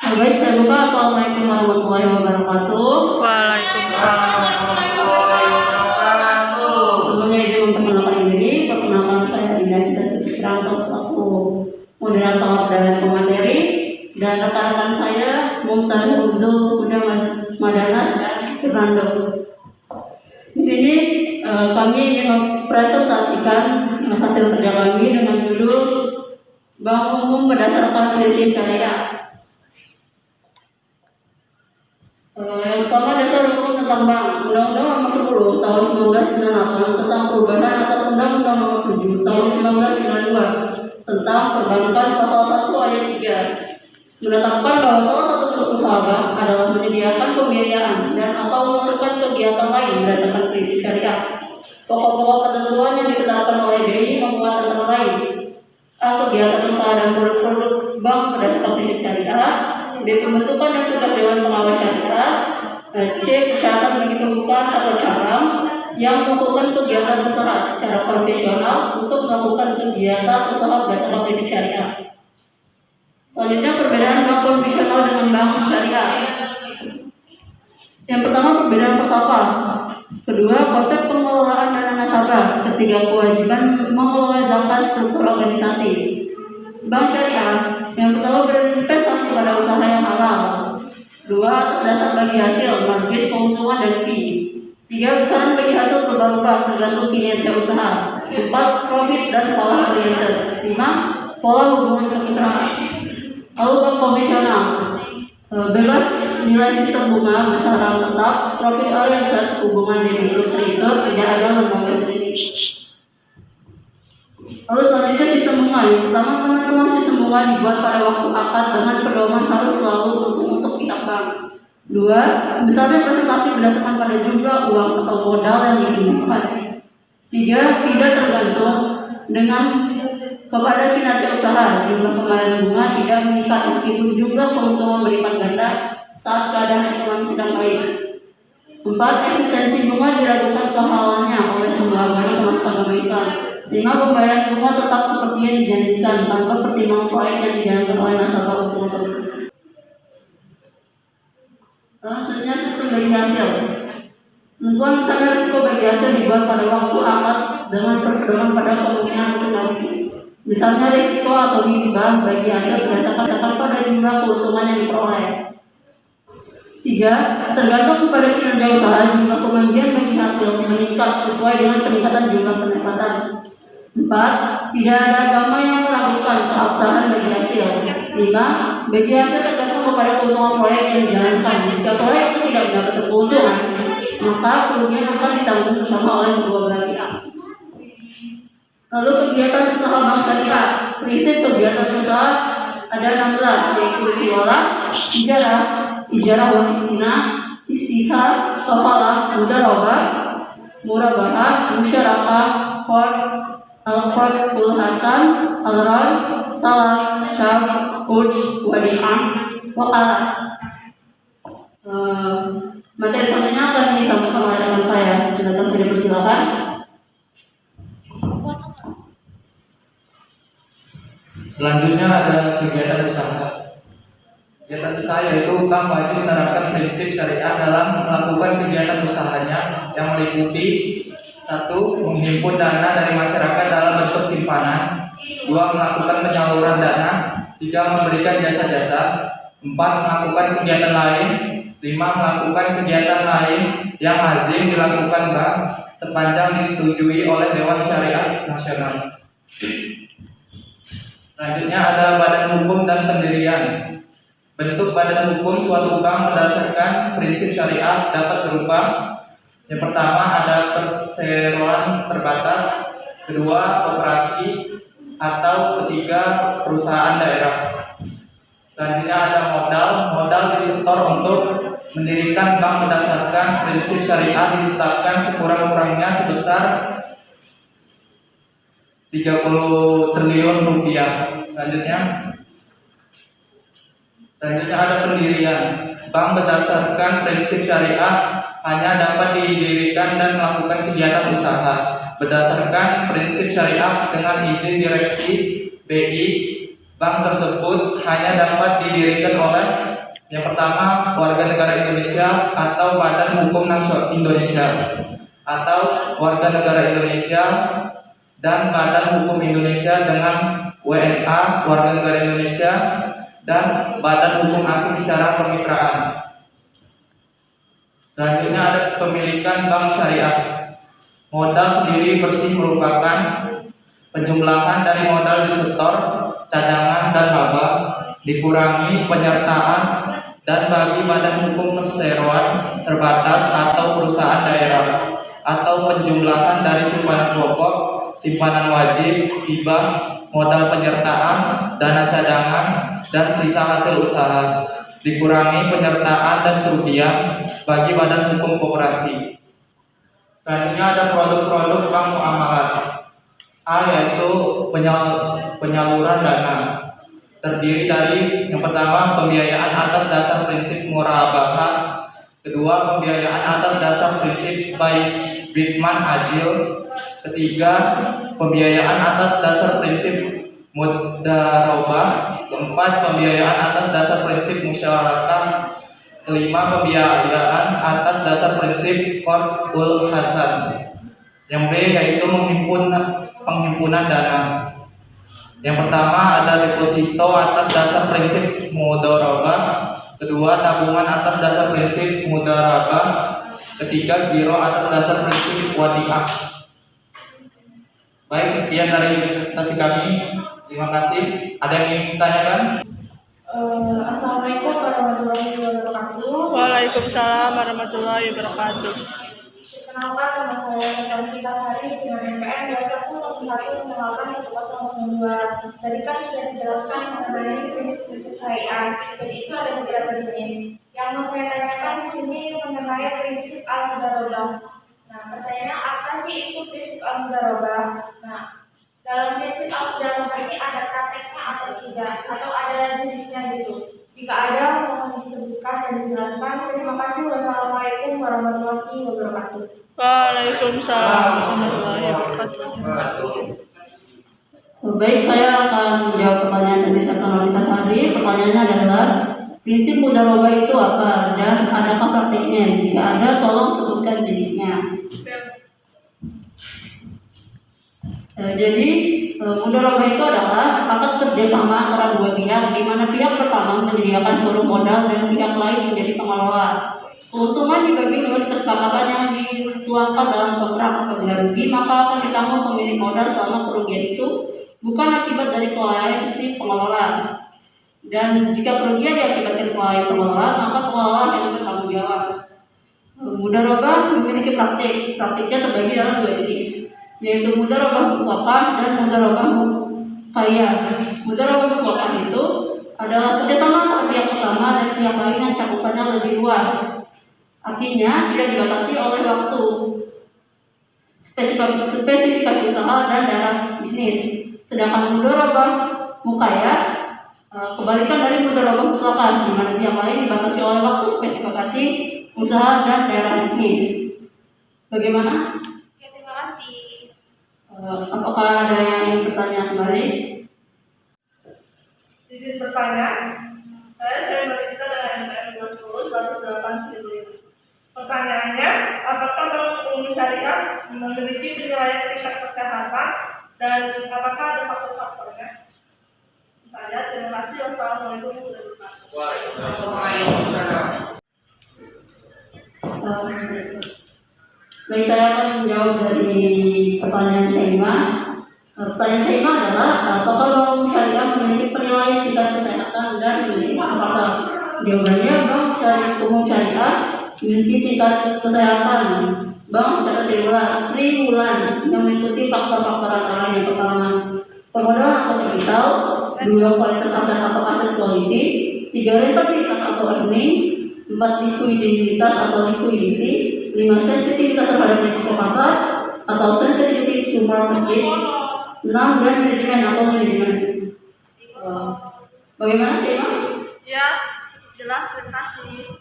Baik, saya buka. Assalamualaikum warahmatullahi wabarakatuh. Waalaikumsalam warahmatullahi wabarakatuh. Sebelumnya izin memperkenalkan diri. Perkenalkan saya Dinda Bisa Fitrianto selaku moderator dan pemateri, dan rekan-rekan saya Mumtaz Uzul, Huda Madanas, dan Fernando. Di sini kami ingin mempresentasikan hasil kerja kami dengan judul Bank Umum Berdasarkan Prinsip Syariah. Yang pertama, dasar hukum tentang bank. Undang-Undang Nomor 10 Tahun 1998 tentang perubahan atas Undang-Undang Nomor 7 Tahun 1992 tentang perbankan, pasal 1 ayat 3 menetapkan bahwa salah satu bentuk usaha bank adalah menyediakan pembiayaan dan atau melakukan kegiatan lain berdasarkan prinsip syariah. Pokok-pokok ketentuan yang ditetapkan oleh BI memuat antara lain: A. Kegiatan usaha dan produk-produk bank berdasarkan prinsip syariah. B. Pembentukan dan tugas Dewan Pengawas Syariah. C. Persyaratan bagi pembukaan atau cabang yang melakukan kegiatan usaha secara konvensional untuk melakukan kegiatan usaha berdasarkan prinsip syariah. Selanjutnya, perbedaan bank konvensional dengan bank syariah. Yang pertama, perbedaan falsafah. Kedua, konsep pengelolaan dana nasabah. Ketiga, kewajiban mengelola zakat struktur organisasi. Bank syariah yang pertama berinvestasi pada usaha yang halal. Dua, atas dasar bagi hasil, margin, keuntungan, dan fee. Tiga, besaran bagi hasil berubah-ubah tergantung kinerja usaha. Empat, profit dan pola oriented. Lima, pola hubungan kemitraan. Lalu bank konvensional, bebas nilai sistem bunga, besaran tetap, profit oriented, hubungan debitur kreditur, tidak ada lembaga sendiri. Lalu selanjutnya, sistem bunga. Yang pertama, penentuan sistem bunga dibuat pada waktu akad dengan pedoman harus selalu untuk pihak bank. Dua, besarnya presentasi berdasarkan pada jumlah uang atau modal yang digunakan. Tiga, tidak tergantung dengan kepada kinerja usaha. Jumlah pembayaran bunga tidak meningkat meskipun jumlah keuntungan berlipat ganda saat keadaan ekonomi sedang baik. Empat, eksistensi bunga diragukan kehalalannya oleh semua agama termasuk agama Islam. Lima, pembayaran bunga tetap seperti yang dijanjikan tanpa pertimbangan proyek yang dijalankan oleh nasabah untuk selanjutnya, sistem bagi hasil. Penentuan besarnya risiko bagi hasil dibuat pada waktu akad dengan berpedoman pada kemungkinan untuk nanti. Misalnya risiko atau nisbah bagi hasil berdasarkan pada jumlah keuntungan yang diperoleh. Tiga, tergantung pada kinerja usaha, jumlah pembagian bagi hasil meningkat sesuai dengan peningkatan jumlah pendapatan. Empat, tidak ada agama yang meragukan keabsahan bagi hasil. Lima, bagi hasil tergantung kepada keuntungan proyek yang dijalankan. Jika proyek itu tidak mendapat keuntungan, maka kerugian akan ditanggung bersama oleh kedua belah pihak. Lalu kegiatan usaha bank syariah. Prinsip kegiatan usaha ada 16, yaitu istiwalah, ijarah wahidina, istihar, kafalah, mudarabah, murabahah, musyarakah, qard, al-qardul hasan, al-ran, salam, syaf, uj, wadi'ah, wakalah. Materi selanjutnya akan disampaikan oleh rekan saya. Saya dipersilakan. Selanjutnya ada kegiatan usaha. Kegiatan usaha yaitu bank wajib menerapkan prinsip syariah dalam melakukan kegiatan usahanya yang meliputi: 1. Menghimpun dana dari masyarakat dalam bentuk simpanan. 2. Melakukan penyaluran dana. 3. Memberikan jasa-jasa. 4. Melakukan kegiatan lain. 5. Melakukan kegiatan lain yang lazim dilakukan bank sepanjang disetujui oleh Dewan Syariah Nasional. Selanjutnya ada badan hukum dan pendirian. Bentuk badan hukum suatu bank berdasarkan prinsip syariah dapat berupa: yang pertama ada perseroan terbatas, kedua koperasi, atau ketiga perusahaan daerah. Selanjutnya ada modal disetor untuk mendirikan bank berdasarkan prinsip syariah ditetapkan sekurang-kurangnya sebesar 30 triliun rupiah. Selanjutnya ada pendirian. Bank berdasarkan prinsip syariah hanya dapat didirikan dan melakukan kegiatan usaha berdasarkan prinsip syariah dengan izin direksi BI. Bank tersebut hanya dapat didirikan oleh Yang pertama, warga negara Indonesia atau Badan Hukum Nasional Indonesia, atau warga negara Indonesia dan Badan Hukum Indonesia dengan WNA, warga negara Indonesia dan Badan Hukum Asing secara kemitraan. Selanjutnya ada kepemilikan bank syariah. Modal sendiri bersih merupakan penjumlahan dari modal disetor, cadangan dan laba, dikurangi penyertaan dan bagi badan hukum perseroan terbatas atau perusahaan daerah, atau penjumlahan dari simpanan pokok, simpanan wajib, hibah, modal penyertaan, dana cadangan, dan sisa hasil usaha, dikurangi penyertaan dan kerugian bagi badan hukum koperasi. Selanjutnya ada produk-produk bank muamalat. A yaitu penyaluran dana. Terdiri dari yang pertama pembiayaan atas dasar prinsip murabahah, kedua pembiayaan atas dasar prinsip baik Brickman Adil, ketiga pembiayaan atas dasar prinsip mudarobah, keempat pembiayaan atas dasar prinsip musyawarah, kelima pembiayaan atas dasar prinsip qardul hasan. Yang B yaitu penghimpunan dana. Yang pertama ada deposito atas dasar prinsip mudharabah, kedua tabungan atas dasar prinsip mudharabah, ketiga giro atas dasar prinsip wadiah. Baik, sekian dari presentasi kami. Terima kasih. Ada yang ingin ditanyakan? Assalamualaikum warahmatullahi wabarakatuh. Waalaikumsalam warahmatullahi wabarakatuh. Perkenalkan, nama saya Nurita Sari dengan NPM 2101 mengenalkan kesempatan 02. Tadi kan sudah dijelaskan mengenai prinsip-prinsip syariah. Jadi itu ada beberapa jenis. Yang mau saya tanyakan di sini mengenai prinsip al-mudharabah. Nah, pertanyaannya apa sih itu prinsip al-mudharabah? Nah, dalam prinsip al-mudharabah ini ada prakteknya atau tidak, atau ada jenisnya gitu. Jika ada, mohon disebutkan dan dijelaskan. Terima kasih. Wassalamualaikum warahmatullahi wabarakatuh. Waalaikumsalam warahmatullahi wabarakatuh. Baik, saya akan menjawab pertanyaan yang disampaikan oleh Pak Sari. Pertanyaannya adalah prinsip mudharabah itu apa dan adakah praktiknya? Jika ada, tolong sebutkan jenisnya. Jadi mudharabah itu adalah sepakat kerjasama antara dua pihak, di mana pihak pertama menyediakan seluruh modal dan pihak lain menjadi pengelola. Keuntungan dibagi menurut kesepakatan yang dituangkan dalam kontrak. Apabila rugi, maka akan ditanggung pemilik modal selama kerugian itu bukan akibat dari kelalaian si pengelola. Dan jika kerugian diakibatkan kelalaian pengelola, maka pengelola yang bertanggung jawab. Mudharabah memiliki praktik. Praktiknya terbagi dalam dua jenis, yaitu mudharabah mutlaqah dan mudharabah muqayyad. Mudharabah mutlaqah itu adalah kerjasama antara pihak pertama dan pihak lain yang cakupannya lebih luas. Artinya tidak dibatasi oleh waktu, spesifikasi usaha dan daerah bisnis. Sedangkan mudharabah muqayyad kebalikan dari mudharabah mutlaqah, di mana pihak lain dibatasi oleh waktu, spesifikasi usaha dan daerah bisnis. Bagaimana? Ya, terima kasih. Apakah ada yang ingin bertanya kembali? Izin bertanya, saya bercerita dengan NPM 210-108-1005. Pertanyaannya, apakah bank umum syariah memiliki penilaian tingkat kesehatan dan apakah ada faktor-faktornya? Misalnya, terima kasih. Wassalamualaikum warahmatullahi wabarakatuh. Baik, saya akan menjawab dari pertanyaan Syaimah. Pertanyaan Syaimah adalah apakah bank umum syariah memiliki penilaian tingkat kesehatan dan faktor? Jawabannya, bank umum syariah memiliki tingkat kesehatan bank secara triwulan yang mengikuti faktor-faktor antara lain. Yang pertama, permodalan atau kapital, dua kualitas aset atau aset quality, tiga rentabilitas atau earning, empat likuiditas atau liquidity, lima sensitivitas terhadap risiko pasar atau sensitivity to market risk, enam dan manajemen atau manajemen. Bagaimana sih, Pak? Ya, jelas. Terima kasih.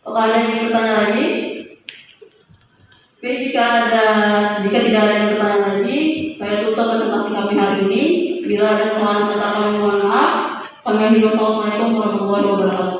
Apakah ada yang ingin bertanya lagi? Oke, jika tidak ada yang bertanya lagi, saya tutup presentasi kami hari ini. Bila ada kesalahan, saya kami mohon maaf. Kami akhiri. Wassalamualaikum warahmatullahi wabarakatuh.